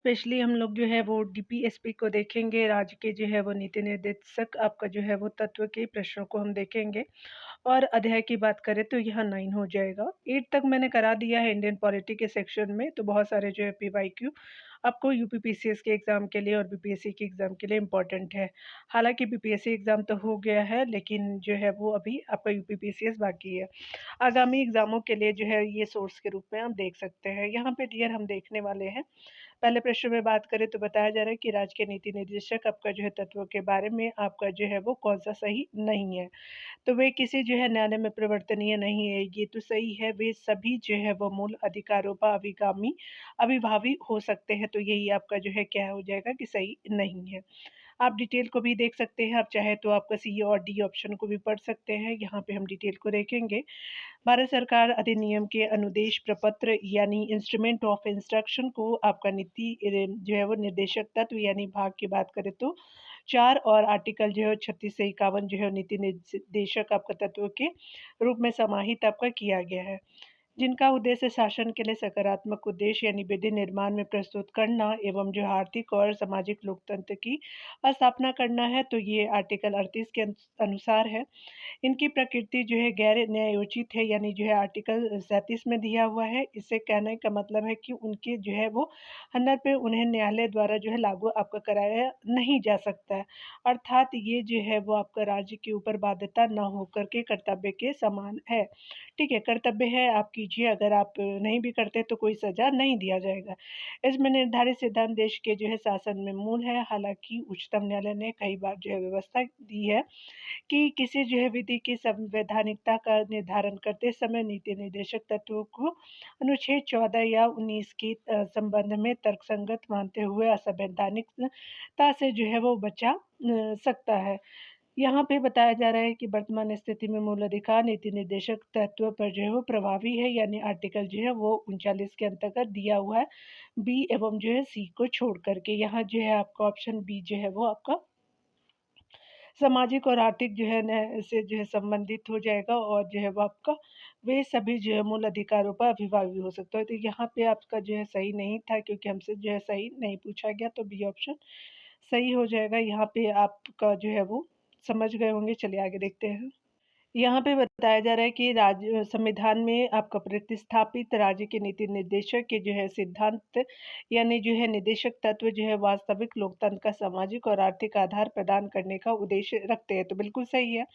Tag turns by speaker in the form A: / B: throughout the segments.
A: Specially हम लोग जो है वो डीपीएसपी को देखेंगे, राज्य के जो है वो नीति निर्देशक आपका जो है वो तत्व के प्रश्नों को हम देखेंगे। और अध्याय की बात करें तो यहाँ 9 हो जाएगा। 8 तक मैंने करा दिया है इंडियन पॉलिटी के सेक्शन में, तो बहुत सारे जो है पीवाईक्यू आपको यूपीपीसीएस के एग्ज़ाम के लिए और बीपीएससी के एग्ज़ाम के लिए इम्पोर्टेंट है। हालाँकि बीपीएससी एग्ज़ाम तो हो गया है, लेकिन जो है वो अभी आपका यूपीपीसीएस बाकी है। आगामी एग्ज़ामों के लिए जो है ये सोर्स के रूप में हम देख सकते हैं। यहाँ पे डियर हम देखने वाले हैं, पहले प्रश्न में बात करें तो बताया जा रहा है कि राज्य के नीति निर्देशक आपका जो है तत्वों के बारे में आपका जो है वो कौन-सा सही नहीं है। तो वे किसी जो है न्यायालय में परिवर्तनीय नहीं है, ये तो सही है। वे सभी जो है वो मूल अधिकारों पर अभिभावी हो सकते हैं, तो यही आपका जो है क्या हो जाएगा कि सही नहीं है। आप डिटेल को भी देख सकते हैं, आप चाहे तो आपका सी और डी ऑप्शन को भी पढ़ सकते हैं। यहाँ पे हम डिटेल को देखेंगे। भारत सरकार अधिनियम के अनुदेश प्रपत्र यानी इंस्ट्रूमेंट ऑफ इंस्ट्रक्शन को आपका नीति जो है वो निर्देशक तत्व यानी भाग की बात करें तो 4 और आर्टिकल जो है 36 से 51 जो है नीति निर्देशक आपका तत्व के रूप में समाहित आपका किया गया है। जिनका उद्देश्य शासन के लिए सकारात्मक उद्देश्य यानी विधि निर्माण में प्रस्तुत करना एवं जो आर्थिक और सामाजिक लोकतंत्र की स्थापना करना है, तो ये आर्टिकल 38 के अनुसार है। इनकी प्रकृति जो है गैर न्यायोचित है, यानी जो है आर्टिकल 37 में दिया हुआ है। इससे कहने का मतलब है कि उनके जो है वो हनन पे उन्हें न्यायालय द्वारा जो है लागू आपका कराया नहीं जा सकता है। अर्थात ये जो है वो आपका राज्य के ऊपर बाध्यता ना होकर के कर्तव्य के समान है। ठीक है, कर्तव्य है आप कीजिए, अगर आप नहीं भी करते तो कोई सज़ा नहीं दिया जाएगा। इसमें निर्धारित सिद्धांत देश के जो है शासन में मूल है। हालाँकि उच्चतम न्यायालय ने कई बार जो है व्यवस्था दी है कि किसी जो है विधि की संवैधानिकता का निर्धारण करते समय नीति निर्देशक तत्वों को अनुच्छेद 14 या 19 के संबंध में तर्कसंगत मानते हुए असंवैधानिकता से जो है वो बचा सकता है। यहाँ पे बताया जा रहा है कि वर्तमान स्थिति में मूल अधिकार नीति निर्देशक तत्व पर जो है वो प्रभावी है, यानी आर्टिकल जो है वो 39 के अंतर्गत दिया हुआ है, बी एवं जो है सी को छोड़ करके। यहाँ जो है आपका ऑप्शन बी जो है वो आपका सामाजिक और आर्थिक जो है न से जो है संबंधित हो जाएगा, और जो है वो आपका वे सभी जो है मूल अधिकारों पर अभिभावी हो सकता है। तो यहाँ पे आपका जो है सही नहीं था, क्योंकि हमसे जो है सही नहीं पूछा गया, तो बी ऑप्शन सही हो जाएगा। यहाँ पे आपका जो है वो समझ गए होंगे। चलिए आगे देखते हैं। यहाँ पे बताया जा रहा है कि राज्य संविधान में आपका प्रतिस्थापित राज्य के नीति निर्देशक के जो है सिद्धांत यानी जो है निदेशक तत्व जो है वास्तविक लोकतंत्र का सामाजिक और आर्थिक आधार प्रदान करने का उद्देश्य रखते हैं, तो बिल्कुल सही है।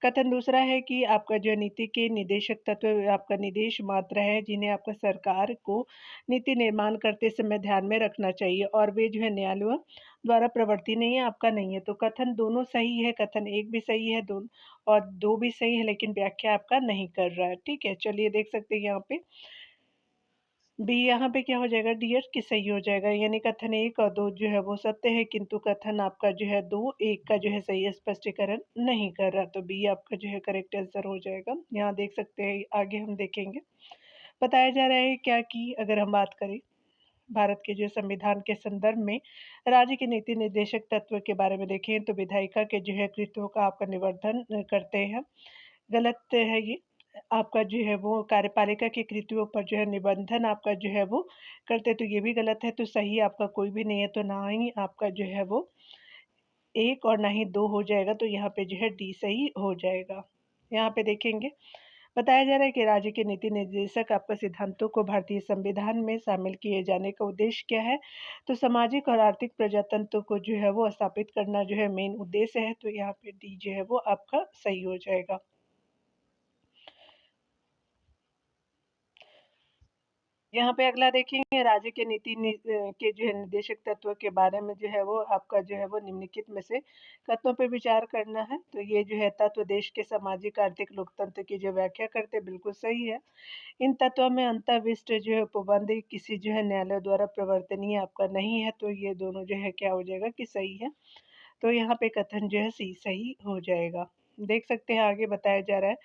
A: कथन दूसरा है कि आपका जो है नीति के निदेशक तत्व आपका निदेश मात्र है, जिन्हें आपका सरकार को नीति निर्माण करते समय ध्यान में रखना चाहिए, और वे जो है न्यायालयों द्वारा प्रवर्ती नहीं है, आपका नहीं है। तो कथन दोनों सही है, कथन 1 भी सही है, दो और 2 भी सही है, लेकिन व्याख्या आपका नहीं कर रहा है। ठीक है, चलिए देख सकते हैं यहाँ पे बी, यहाँ पे क्या हो जाएगा डियर कि सही हो जाएगा, यानी कथन 1 और 2 जो है वो सत्य है, किंतु कथन आपका जो है 2 1 का जो है सही स्पष्टीकरण नहीं कर रहा, तो बी आपका जो है करेक्ट आंसर हो जाएगा। यहाँ देख सकते हैं, आगे हम देखेंगे। बताया जा रहा है क्या कि अगर हम बात करें भारत के जो संविधान के संदर्भ में राज्य के नीति निर्देशक तत्व के बारे में देखें, तो विधायिका के जो है कृत्यों का आपका निवर्धन करते हैं। गलत है ये। आपका जो है वो कार्यपालिका के कृत्यों पर जो है निबंधन आपका जो है वो करते, तो ये भी गलत है। तो सही आपका कोई भी नहीं है, तो ना ही आपका जो है वो 1 और ना ही 2 हो जाएगा, तो यहाँ पे जो है डी सही हो जाएगा। यहाँ पे देखेंगे, बताया जा रहा है कि राज्य के नीति निर्देशक आपका सिद्धांतों को भारतीय संविधान में शामिल किए जाने का उद्देश्य क्या है? तो सामाजिक और आर्थिक प्रजातंत्र को जो है वो स्थापित करना जो है मेन उद्देश्य है, तो यहाँ पे डी जो है वो आपका सही हो जाएगा। यहाँ पे अगला देखेंगे, राज्य के के जो है निर्देशक तत्व के बारे में जो है वो आपका जो है वो निम्नलिखित में से तत्वों पे विचार करना है। तो ये जो है तत्व देश के सामाजिक आर्थिक लोकतंत्र की जो व्याख्या करते हैं, बिल्कुल सही है। इन तत्वों में अंतर्विष्ट जो है उपबंध किसी जो है न्यायालय द्वारा प्रवर्तनीय आपका नहीं है, तो ये दोनों जो है क्या हो जाएगा कि सही है। तो यहाँ पे कथन जो है सी सही हो जाएगा। देख सकते हैं, आगे बताया जा रहा है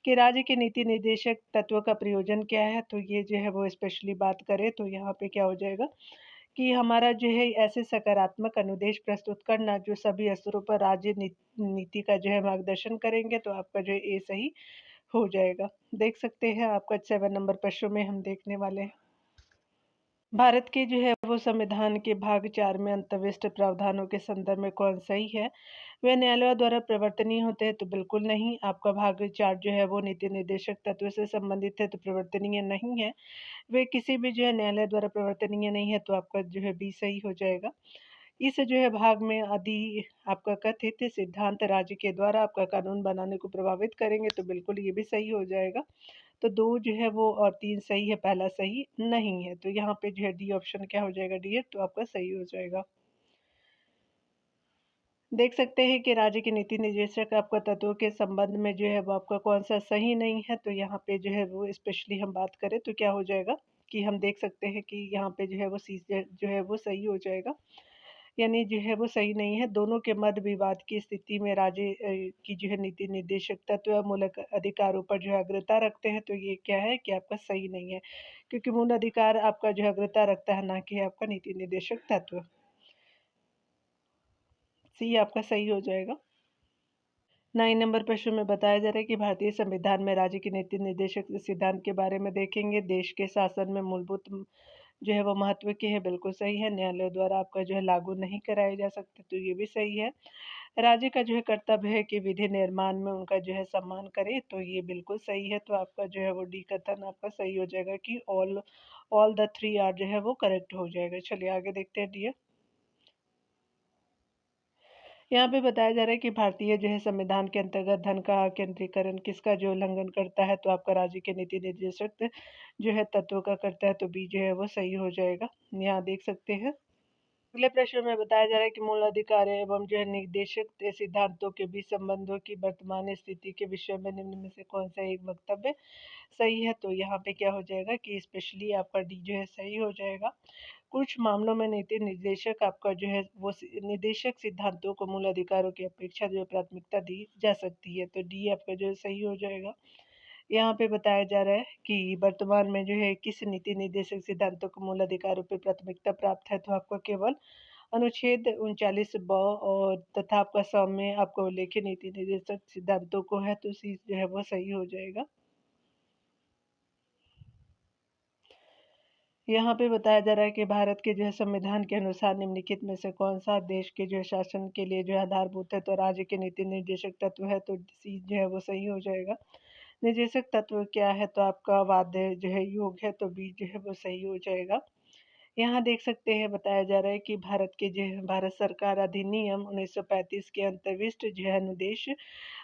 A: कि राज्य के नीति निर्देशक तत्व का प्रयोजन क्या है? तो ये जो है वो स्पेशली बात करें तो यहाँ पे क्या हो जाएगा कि हमारा जो है ऐसे सकारात्मक अनुदेश प्रस्तुत करना जो सभी स्तरों पर राज्य नीति का जो है मार्गदर्शन करेंगे, तो आपका जो है ए सही हो जाएगा। देख सकते हैं, आपका 7 नंबर प्रश्न में हम देखने वाले हैं। भारत के जो है वो संविधान के भाग 4 में अंतर्विष्ट प्रावधानों के संदर्भ में कौन सही है? वे न्यायालयों द्वारा प्रवर्तनीय होते हैं तो बिल्कुल नहीं। आपका भाग 4 जो है वो नीति निर्देशक तत्व से संबंधित है तो प्रवर्तनीय नहीं है। वे किसी भी जो है न्यायालय द्वारा प्रवर्तनीय नहीं है तो आपका जो है बी सही हो जाएगा। इस जो है भाग में यदि आपका कथित सिद्धांत राज्य के द्वारा आपका कानून बनाने को प्रभावित करेंगे तो बिल्कुल ये भी सही हो जाएगा। तो 2 जो है वो और 3 सही है, पहला सही नहीं है। तो यहाँ पे जो है डी ऑप्शन क्या हो जाएगा डी तो आपका सही हो जाएगा। देख सकते हैं कि राज्य की नीति निर्देशक आपका तत्वों के संबंध में जो है वो आपका कौन-सा सही नहीं है, तो यहाँ पे जो है वो स्पेशली हम बात करें तो क्या हो जाएगा कि हम देख सकते हैं कि यहाँ पे जो है वो सी जो है वो सही हो जाएगा। यानी जो है वो सही नहीं है, दोनों के मध्य विवाद की स्थिति में राज्य की जो है नीति निर्देशक तत्व मूलक अधिकारों पर जो है अग्रता रखते हैं, तो ये क्या है कि आपका सही नहीं है। क्योंकि मूल अधिकार आपका जो है अग्रता रखता है, ना कि आपका नीति निर्देशक तत्व। सी आपका सही हो जाएगा। 9 नंबर प्रश्न में बताया जा रहा है कि भारतीय संविधान में राज्य के नीति निर्देशक सिद्धांत के बारे में देखेंगे। देश के शासन में मूलभूत जो है वो महत्व के है, बिल्कुल सही है। न्यायालयों द्वारा आपका जो है लागू नहीं कराए जा सकते, तो ये भी सही है। राज्य का जो है कर्तव्य है कि विधि निर्माण में उनका जो है सम्मान करे, तो ये बिल्कुल सही है। तो आपका जो है वो डी कथन आपका सही हो जाएगा कि ऑल द 3 आर जो है वो करेक्ट हो जाएगा। चलिए आगे देखते हैं डी। यहाँ पे बताया जा रहा है कि भारतीय जो है संविधान के अंतर्गत धन का केंद्रीकरण किसका जो उल्लंघन करता है, तो आपका राज्य के नीति निर्देशक जो है तत्व का करता है, तो बी जो है वो सही हो जाएगा। यहाँ देख सकते हैं। अगले प्रश्न में बताया जा रहा है कि मूल अधिकार एवं जो है निर्देशक सिद्धांतों के बीच संबंधों की वर्तमान स्थिति के विषय में निम्न में से कौन सा एक वक्तव्य सही है, तो यहाँ पे क्या हो जाएगा कि स्पेशली आपका डी जो है सही हो जाएगा। कुछ मामलों में नीति निर्देशक आपका जो है वो निर्देशक सिद्धांतों को मूल अधिकारों की अपेक्षा जो है प्राथमिकता दी जा सकती है, तो डी आपका जो है सही हो जाएगा। यहाँ पे बताया जा रहा है कि वर्तमान में जो है किस नीति निर्देशक सिद्धांतों को मूल अधिकारों पर प्राथमिकता प्राप्त है, तो आपको केवल अनुच्छेद 39 ब और तथा आपका स में आपको उल्लेखित नीति निर्देशक सिद्धांतों को है, तो सी जो है वो सही हो जाएगा। यहाँ पे बताया जा रहा है कि भारत के जो है संविधान के अनुसार निम्नलिखित में से कौन-सा देश के जो है शासन के लिए जो है आधारभूत है, तो राज्य के नीति निर्देशक तत्व है, तो सी जो है वो सही हो जाएगा। निर्देशक तत्व क्या है, तो आपका वाद्य जो है योग है, तो बी जो है वो सही हो जाएगा। यहाँ देख सकते हैं बताया जा रहा है कि भारत के जो है भारत सरकार अधिनियम 1935 के अंतर्विष्ट जो है अनुदेश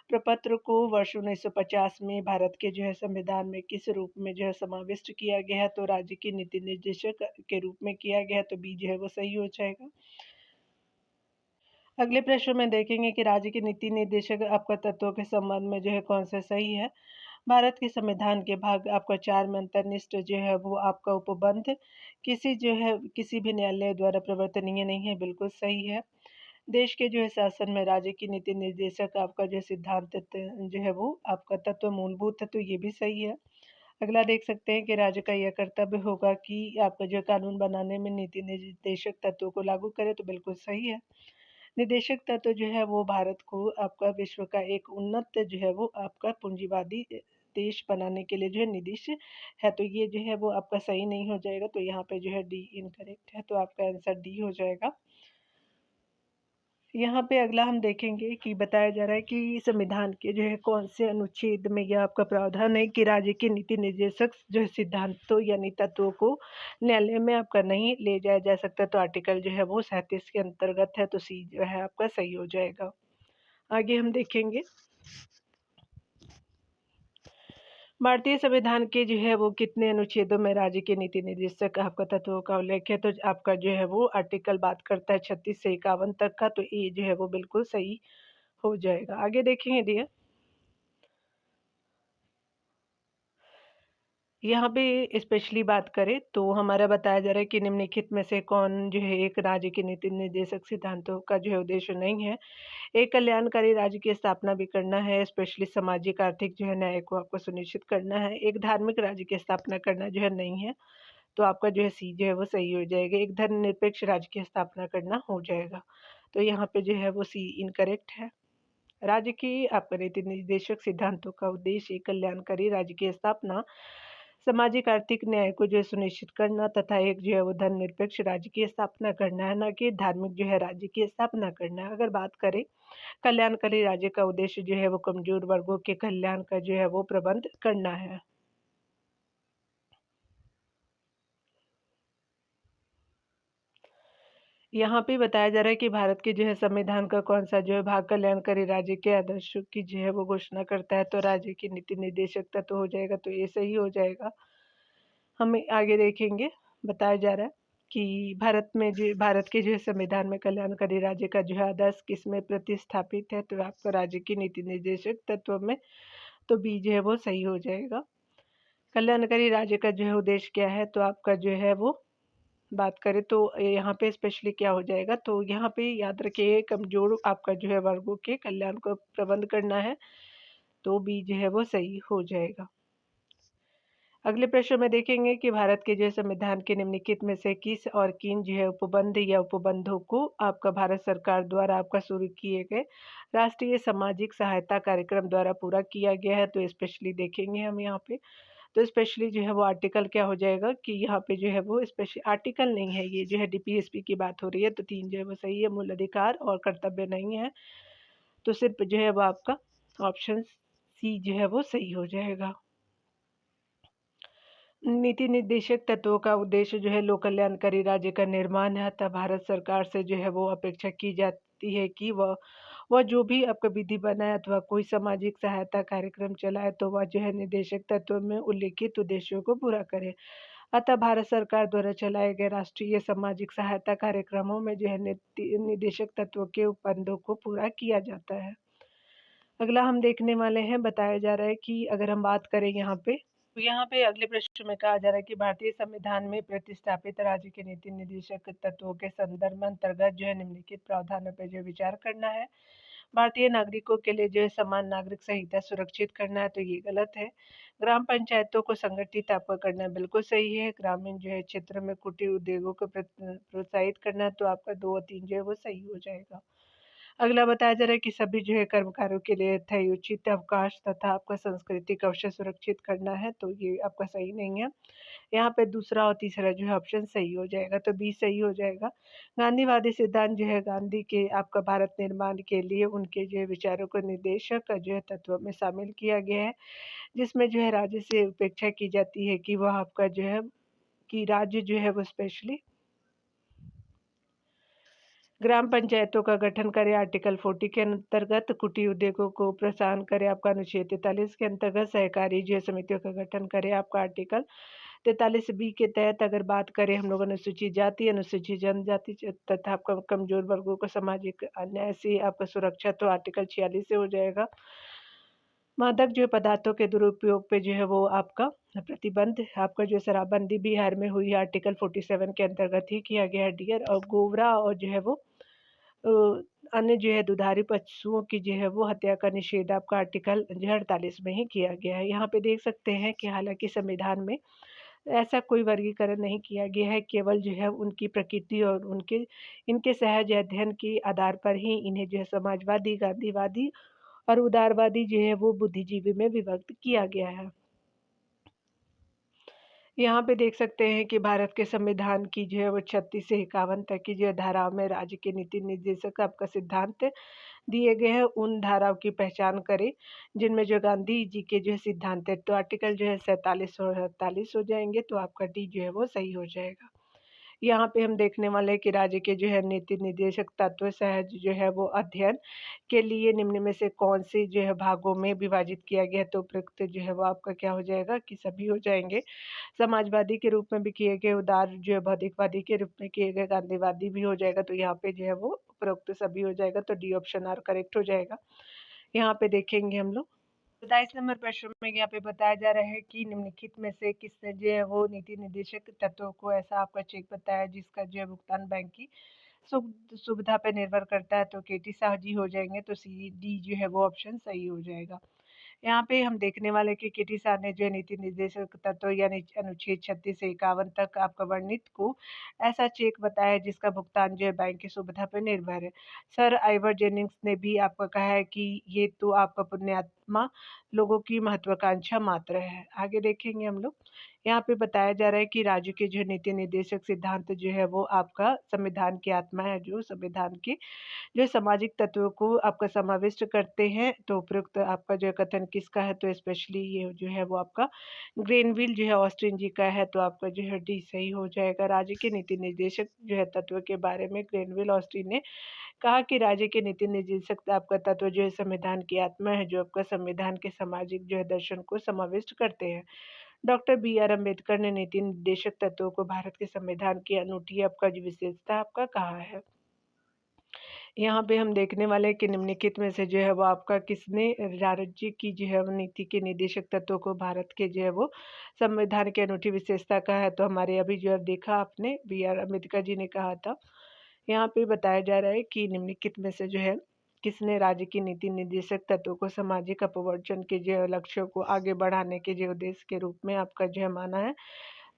A: प्रपत्र को वर्ष 1950 में भारत के जो है संविधान में किस रूप में जो है समाविष्ट किया गया है, तो राज्य की नीति निर्देशक के रूप में किया गया है, तो बी जो है वो सही हो जाएगा। अगले प्रश्न में देखेंगे कि राज्य के नीति निर्देशक आपका तत्वों के संबंध में जो है कौन सा सही है। भारत के संविधान के भाग आपका 4 में अंतर्निष्ठ जो है वो आपका उपबंध किसी भी न्यायालय द्वारा प्रवर्तनीय नहीं है, बिल्कुल सही है। देश के जो है शासन में राज्य की नीति निर्देशक आपका जो सिद्धांत जो है वो आपका तत्व मूलभूत है, तो ये भी सही है। अगला देख सकते हैं कि राज्य का यह कर्तव्य होगा कि आपका जो कानून बनाने में नीति निर्देशक तत्वों को लागू करे, तो बिल्कुल सही है। निर्देशक तत्व जो है वो भारत को आपका विश्व का एक उन्नत जो है वो आपका पूंजीवादी देश बनाने के लिए जो है निर्देश है, तो ये जो है वो आपका सही नहीं हो जाएगा, तो यहाँ पे जो है डी इनकरेक्ट है, तो आपका आंसर डी हो जाएगा। यहाँ पे अगला हम देखेंगे कि बताया जा रहा है कि संविधान के जो है कौन से अनुच्छेद में यह आपका प्रावधान है कि राज्य के नीति निर्देशक जो है सिद्धांतों यानी तत्वों को न्यायालय में आपका नहीं ले जाया जा सकता, तो आर्टिकल जो है वो 37 के अंतर्गत है, तो सी जो है आपका सही हो जाएगा। आगे हम देखेंगे भारतीय संविधान के जो है वो कितने अनुच्छेदों में राज्य के नीति निर्देशक आपका तत्वों का उल्लेख है, तो आपका जो है वो आर्टिकल बात करता है 36 से 51 तक का, तो ये जो है वो बिल्कुल सही हो जाएगा। आगे देखेंगे डियर। यहाँ पे स्पेशली बात करें तो हमारा बताया जा रहा है कि निम्नलिखित में से कौन जो है एक राज्य के नीति निर्देशक सिद्धांतों का जो है उद्देश्य नहीं है। एक कल्याणकारी राज्य की स्थापना भी करना है, स्पेशली सामाजिक आर्थिक जो है न्याय को आपको सुनिश्चित करना है। एक धार्मिक राज्य की स्थापना करना जो है नहीं है, तो आपका जो है सी जो है वो सही हो जाएगा। एक धर्मनिरपेक्ष राज्य की स्थापना करना हो जाएगा, तो यहाँ पे जो है वो सी इनकरेक्ट है। राज्य की आपका नीति निर्देशक सिद्धांतों का उद्देश्य एक कल्याणकारी राज्य की स्थापना, सामाजिक आर्थिक न्याय को जो है सुनिश्चित करना तथा एक जो है वो धर्मनिरपेक्ष राज्य की स्थापना करना है, ना कि धार्मिक जो है राज्य की स्थापना करना है। अगर बात करें कल्याणकारी राज्य का उद्देश्य जो है वो कमजोर वर्गों के कल्याण का जो है वो प्रबंध करना है। यहाँ पे बताया जा रहा है कि भारत के जो है संविधान का कौन-सा जो है भाग कल्याणकारी राज्य के आदर्शों की जो है वो घोषणा करता है, तो राज्य की नीति निर्देशक तत्व हो जाएगा, तो ये सही हो जाएगा। हमें आगे देखेंगे, बताया जा रहा है कि भारत के जो है संविधान में कल्याणकारी राज्य का जो है आदर्श किसमें प्रतिस्थापित है, तो आपका राज्य की नीति निर्देशक तत्व में, तो बी जो है वो सही हो जाएगा। कल्याणकारी राज्य का जो है उद्देश्य क्या है, तो आपका जो है वो बात करें तो यहाँ पे स्पेशली क्या हो जाएगा, तो यहाँ पे याद रखिए कमज़ोर आपका जो है वर्गों के कल्याण को प्रबंध करना है, तो बी जो है वो सही हो जाएगा। अगले प्रश्न में देखेंगे कि भारत के जो है संविधान के निम्नलिखित में से किस और किन जो है उपबंध या उपबंधों को आपका भारत सरकार द्वारा आपका शुरू किए गए राष्ट्रीय सामाजिक सहायता कार्यक्रम द्वारा पूरा किया गया है, तो स्पेशली देखेंगे हम यहाँ पे। तो स्पेशली जो है वो आर्टिकल क्या हो जाएगा कि यहाँ पे जो है वो स्पेशली आर्टिकल नहीं है, ये जो है डीपीएसपी की बात हो रही है, तो 3 जो है वो सही है, मूल अधिकार और कर्तव्य नहीं है, तो सिर्फ जो है वो आपका ऑप्शन सी जो है वो सही हो जाएगा। नीति निर्देशक तत्वों का उद्देश्य जो है लोक कल्याणकारी राज्य का निर्माण है, अतः भारत सरकार से जो है वो अपेक्षा की जाती है कि वह जो भी आपका विधि बनाए अथवा कोई सामाजिक सहायता कार्यक्रम चलाए, तो वह जो है निर्देशक तत्व में उल्लिखित उद्देश्यों को पूरा करे। अतः भारत सरकार द्वारा चलाए गए राष्ट्रीय सामाजिक सहायता कार्यक्रमों में जो है निर्देशक तत्वों के उपबंधों को पूरा किया जाता है। अगला हम देखने वाले हैं, बताया जा रहा है कि अगर हम बात करें यहाँ पे, तो यहाँ पे अगले प्रश्न में कहा जा रहा है कि भारतीय संविधान में प्रतिस्थापित राज्य के नीति निर्देशक तत्वों के संदर्भ में अंतर्गत जो है निम्नलिखित प्रावधानों पर जो विचार करना है। भारतीय नागरिकों के लिए जो है समान नागरिक संहिता सुरक्षित करना है, तो ये गलत है। ग्राम पंचायतों को संगठित आपका करना बिल्कुल सही है। ग्रामीण जो है क्षेत्र में कुटीर उद्योगों को प्रोत्साहित करना है, तो आपका 2 और 3 जो है वो सही हो जाएगा। अगला बताया जा रहा है कि सभी जो है कर्मकारों के लिए यथोचित अवकाश तथा आपका सांस्कृतिक अवसर सुरक्षित करना है, तो ये आपका सही नहीं है। यहाँ पे दूसरा और तीसरा जो है ऑप्शन सही हो जाएगा, तो बी सही हो जाएगा। गांधीवादी सिद्धांत जो है गांधी के आपका भारत निर्माण के लिए उनके जो है विचारों को निर्देशक जो है तत्व में शामिल किया गया है, जिसमें जो है राज्य से अपेक्षा की जाती है कि वह आपका जो है कि राज्य जो है वो स्पेशली ग्राम पंचायतों का गठन करे, आर्टिकल 40 के अंतर्गत कुटीर उद्योगों को प्रोत्साहन करे, आपका अनुच्छेद 43 के अंतर्गत सहकारी जो समितियों का गठन करे, आपका आर्टिकल 43 बी के तहत अगर बात करें हम लोग अनुसूचित जाति, अनुसूचित जनजाति तथा आपका कमजोर वर्गों को सामाजिक अन्याय से आपका सुरक्षा, तो आर्टिकल 46 से हो जाएगा। मादक जो पदार्थों के दुरुपयोग पे जो है वो आपका प्रतिबंध, आपका जो शराबबंदी बिहार में हुई आर्टिकल 47 के अंतर्गत ही किया गया है डियर, और गोवरा और जो है वो अ, अन्य जो है दुधारू पशुओं की जो है वो हत्या का निषेध आपका आर्टिकल जो है 48 में ही किया गया है। यहाँ पे देख सकते हैं कि हालांकि संविधान में ऐसा कोई वर्गीकरण नहीं किया गया है, केवल जो है उनकी प्रकृति और उनके इनके सहज अध्ययन के आधार पर ही इन्हें जो है समाजवादी, गांधीवादी और उदारवादी जो है वो बुद्धिजीवी में विभक्त किया गया है। यहाँ पे देख सकते हैं कि भारत के संविधान की जो है वो 36 से 51 तक की जो है धाराओं में राज्य के नीति निर्देशक आपका सिद्धांत दिए गए हैं, उन धाराओं की पहचान करें जिनमें जो गांधी जी के जो है सिद्धांत है, तो आर्टिकल जो है 47 और 48 हो जाएंगे, तो आपका डी जो है वो सही हो जाएगा। यहाँ पे हम देखने वाले हैं कि राज्य के जो है नीति निर्देशक तत्व सहज जो है वो अध्ययन के लिए निम्न में से कौन से जो है भागों में विभाजित किया गया है, तो उपयुक्त जो है वो आपका क्या हो जाएगा कि सभी हो जाएंगे। समाजवादी के रूप में भी किए गए, उदार जो है भौतिकवादी के रूप में किए गए, गांधीवादी भी हो जाएगा, तो यहाँ पे जो है वो उपरोक्त सभी हो जाएगा, तो डी ऑप्शन आर करेक्ट हो जाएगा। यहाँ पे देखेंगे हम लोग 27 नंबर प्रश्न में यहाँ पे बताया जा रहा है कि निम्नलिखित में से किसने जो है वो नीति निर्देशक तत्वों को ऐसा आपका चेक बताया जिसका जो है भुगतान बैंक की सुविधा पे निर्भर करता है, तो केटी साह जी हो जाएंगे, तो सी डी जो है वो ऑप्शन सही हो जाएगा। यहाँ पे हम देखने वाले कि केटी साह ने जो है नीति निर्देशक तत्व यानी अनुच्छेद 36 से 51 तक आपका वर्णित को ऐसा चेक बताया है जिसका भुगतान जो है बैंक की सुविधा पर निर्भर है। सर आइवर जेनिंग्स ने भी आपका कहा है कि ये तो आपका पुण्यात्मा लोगों की महत्वाकांक्षा मात्र है। आगे देखेंगे हम लोग। यहाँ पे बताया जा रहा है कि राज्य के जो नीति निर्देशक सिद्धांत जो है वो आपका संविधान की आत्मा है, जो संविधान के जो सामाजिक तत्वों को आपका समाविष्ट करते हैं। तो उपयुक्त आपका जो है कथन किसका है, तो स्पेशली ये जो है वो आपका ग्रेनविल जो है ऑस्टिन जी का है, तो आपका जो है डी सही हो जाएगा। राज्य के नीति निर्देशक जो है तत्व के बारे में ग्रेनविल ऑस्टिन ने कहा कि राज्य के नीति निर्देशक आपका तत्व जो है संविधान की आत्मा है, जो आपका संविधान के सामाजिक जो है दर्शन को समाविष्ट करते हैं। डॉक्टर बी आर अम्बेडकर ने नीति निर्देशक तत्वों को भारत के संविधान की अनूठी आपका जो विशेषता आपका कहा है। यहाँ पे हम देखने वाले हैं कि निम्नलिखित में से जो है वो आपका किसने राज्य की जो है वो नीति के निर्देशक तत्वों को भारत के जो है वो संविधान की अनूठी विशेषता कहा है। तो हमारे अभी जो है देखा आपने बी आर अम्बेडकर जी ने कहा था। यहाँ पे बताया जा रहा है कि निम्नलिखित में से जो है किसने राज्य की नीति निर्देशक तत्वों को सामाजिक अपवर्जन के जो लक्ष्यों को आगे बढ़ाने के जो उद्देश्य के रूप में आपका जो है माना है।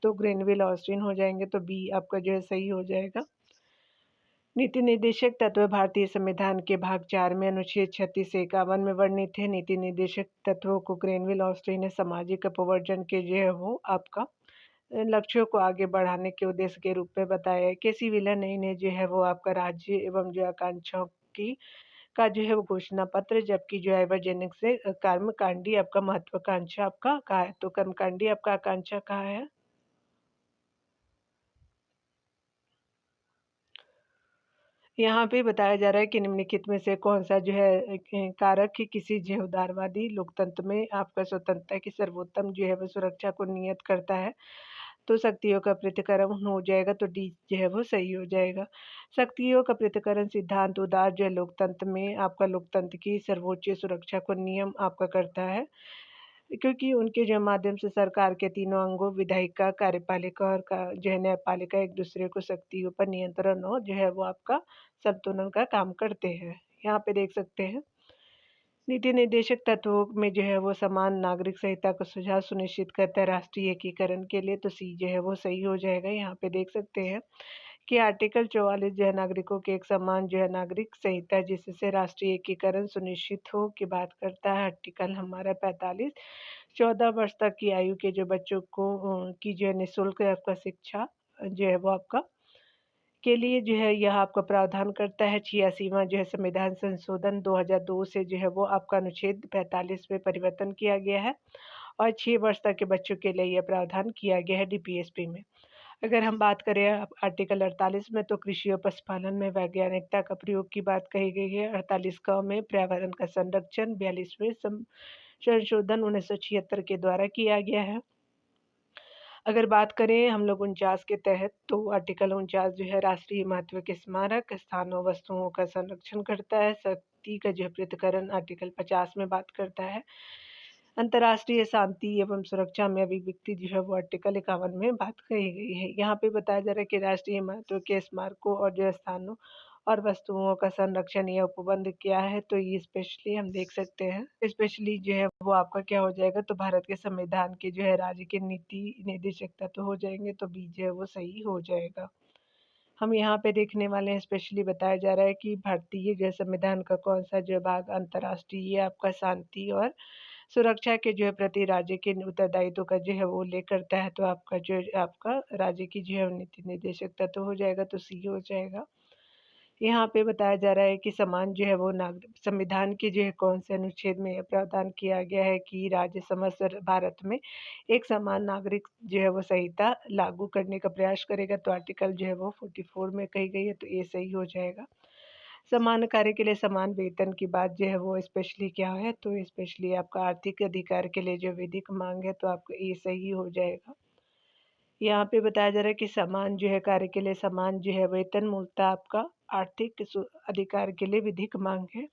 A: तो ग्रेनविल ऑस्टिन हो जाएंगे, तो बी आपका जो है सही हो जाएगा। नीति निर्देशक तत्व भारतीय संविधान के भाग 4 में अनुच्छेद 36 से 51 में वर्णित है। नीति निर्देशक तत्वों को ग्रेनविल ऑस्टिन ने सामाजिक अपवर्जन के जो है वो आपका लक्ष्यों को आगे बढ़ाने के उद्देश्य के रूप में बताया है। केसी विलन ने जो है वो आपका राज्य एवं जो आकांक्षाओं की का जो है वो घोषणा पत्र, जबकि जो एवर्जेनिक से कर्मकांडी आपका महत्वाकांक्षा आपका कहा है। तो कर्मकांडी आपका आकांक्षा कहा है। यहाँ पे बताया जा रहा है कि निम्नलिखित में से कौन सा जो है कारक कि किसी जो है उदारवादी लोकतंत्र में आपका स्वतंत्रता की सर्वोत्तम जो है वो सुरक्षा को नियत करता है। तो शक्तियों का पृथक्करण हो जाएगा, तो डी जो है वो सही हो जाएगा। शक्तियों का पृथक्करण सिद्धांत उदार जो है लोकतंत्र में आपका लोकतंत्र की सर्वोच्च सुरक्षा को नियम आपका करता है, क्योंकि उनके जो माध्यम से सरकार के तीनों अंगों विधायिका, कार्यपालिका और का जो है न्यायपालिका एक दूसरे को शक्तियों पर नियंत्रण और जो है वो आपका संतुलन का काम करते हैं। यहाँ पे देख सकते हैं नीति निर्देशक तत्वों में जो है वो समान नागरिक संहिता का सुझाव सुनिश्चित करता है राष्ट्रीय एकीकरण के लिए, तो सी जो है वो सही हो जाएगा। यहाँ पे देख सकते हैं कि आर्टिकल 44 जो है नागरिकों के एक समान जो है नागरिक संहिता जिससे राष्ट्रीय एकीकरण सुनिश्चित हो की बात करता है। आर्टिकल हमारा 45 14 वर्ष तक की आयु के जो बच्चों को की जो है निःशुल्क आपका शिक्षा जो है वो आपका के लिए जो है यह आपका प्रावधान करता है। 86वां जो है संविधान संशोधन 2002 से जो है वो आपका अनुच्छेद 45 में परिवर्तन किया गया है और 6 वर्ष तक के बच्चों के लिए यह प्रावधान किया गया है डीपीएसपी में। अगर हम बात करें आर्टिकल 48 में, तो कृषि और पशुपालन में वैज्ञानिकता का प्रयोग की बात कही गई है। 48 क में पर्यावरण का संरक्षण 42वें संशोधन 1976 के द्वारा किया गया है। अगर बात करें हम लोग 49 के तहत, तो आर्टिकल 49 जो है राष्ट्रीय महत्व के स्मारक स्थानों वस्तुओं का संरक्षण करता है। शक्ति का जो है पृथक्करण आर्टिकल 50 में बात करता है। अंतर्राष्ट्रीय शांति एवं सुरक्षा में अभिव्यक्ति जो है वो आर्टिकल 51 में बात कही गई है। यहाँ पे बताया जा रहा है कि राष्ट्रीय महत्व के स्मारकों और जो है स्थानों और वस्तुओं का संरक्षण या उपबंध क्या है, तो ये स्पेशली हम देख सकते हैं। स्पेशली जो है वो आपका क्या हो जाएगा, तो भारत के संविधान के जो है राज्य के नीति निर्देशक तत्व हो जाएंगे, तो बी जो है वो सही हो जाएगा। हम यहाँ पे देखने वाले हैं स्पेशली बताया जा रहा है कि भारतीय जो है संविधान का कौन सा जो भाग अंतर्राष्ट्रीय आपका शांति और सुरक्षा के जो है प्रति राज्य के उत्तरदायित्व का जो है वो उल्लेख करता है। तो आपका जो आपका राज्य की जो है नीति निर्देशक तत्व हो जाएगा, तो सी हो जाएगा। यहाँ पे बताया जा रहा है कि समान जो है वो नागरिक संविधान के जो है कौन से अनुच्छेद में यह प्रावधान किया गया है कि राज्य समस्त भारत में एक समान नागरिक जो है वो संहिता लागू करने का प्रयास करेगा। तो आर्टिकल जो है वो 44 में कही गई है, तो ये सही हो जाएगा। समान कार्य के लिए समान वेतन की बात जो है वो स्पेशली क्या है, तो स्पेशली आपका आर्थिक अधिकार के लिए जो विधिक मांग है, तो आपका ये सही हो जाएगा। यहाँ पे बताया जा रहा है कि समान जो है कार्य के लिए समान जो है वेतन मूलतः आपका आर्थिक अधिकार के लिए विधिक मांग है।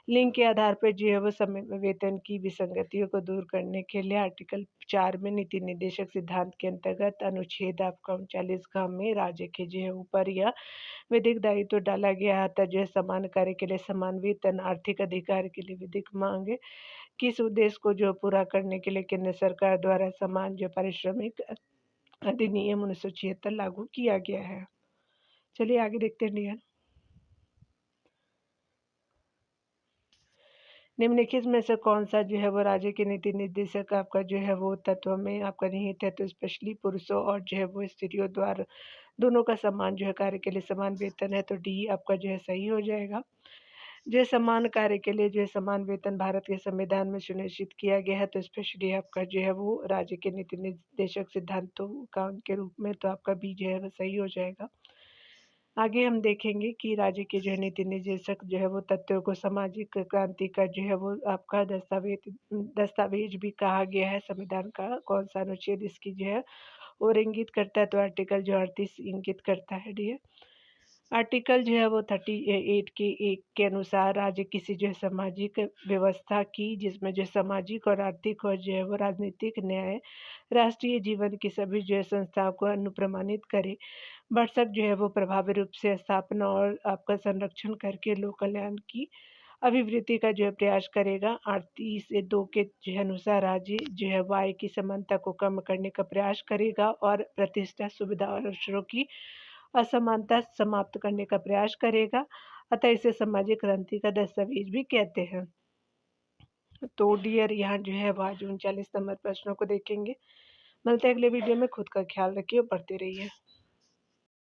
A: लिंग के आधार पर जो है वो समय वेतन की विसंगतियों को दूर करने के लिए आर्टिकल 4 में नीति निर्देशक सिद्धांत के अंतर्गत अनुच्छेद आपका 39 ग में राज्य के जो है ऊपर या विधिक दायित्व डाला गया था। जो है समान कार्य के लिए समान वेतन आर्थिक अधिकार के लिए विधिक मांग है। किस उद्देश्य को जो पूरा करने के लिए केंद्र सरकार द्वारा समान जो पारिश्रमिक अधिनियम 1976 लागू किया गया है। चलिए आगे देखते हैं डियर। निम्नलिखित में से कौन-सा जो है वो राज्य के नीति निर्देशक आपका जो है वो तत्व में आपका निहित है? तो स्पेशली पुरुषों और जो है वो स्त्रियों द्वारा दोनों का समान जो है कार्य के लिए समान वेतन है, तो डी आपका जो है सही हो जाएगा। जो है समान कार्य के लिए जो है समान वेतन भारत के संविधान में सुनिश्चित किया गया है, तो स्पेशली आपका जो है वो राज्य के नीति निर्देशक सिद्धांतों का के रूप में तो आपका बी जो है वो सही हो जाएगा। आगे हम देखेंगे कि राज्य के जो है नीति निर्देशक जो है वो तत्वों को सामाजिक क्रांति का जो है वो आपका दस्तावेज भी कहा गया है। संविधान का कौन-सा अनुच्छेद इसकी जो है और इंगित करता है? तो आर्टिकल जो 38 इंगित करता है डियर। आर्टिकल जो है वो 38 के 1 के अनुसार राज्य किसी जो है सामाजिक व्यवस्था की जिसमें जो सामाजिक और आर्थिक और जो है वो राजनीतिक न्याय, राष्ट्रीय जीवन की सभी जो है संस्थाओं को अनुप्रमाणित करे। भरसक जो है वो प्रभावी रूप से स्थापना और आपका संरक्षण करके लोक कल्याण की अभिवृद्धि का जो है प्रयास करेगा। 38 से 2 के जो है अनुसार राज्य जो है वो आय की समानता को कम करने का प्रयास करेगा और प्रतिष्ठा, सुविधा और अवसरों की असमानता समाप्त करने का प्रयास करेगा। अतः इसे सामाजिक क्रांति का दस्तावेज भी कहते हैं। तो डियर यहाँ जो है वो आज 39 नंबर प्रश्नों को देखेंगे। मिलते हैं अगले वीडियो में। खुद का ख्याल रखिए और पढ़ते रहिए।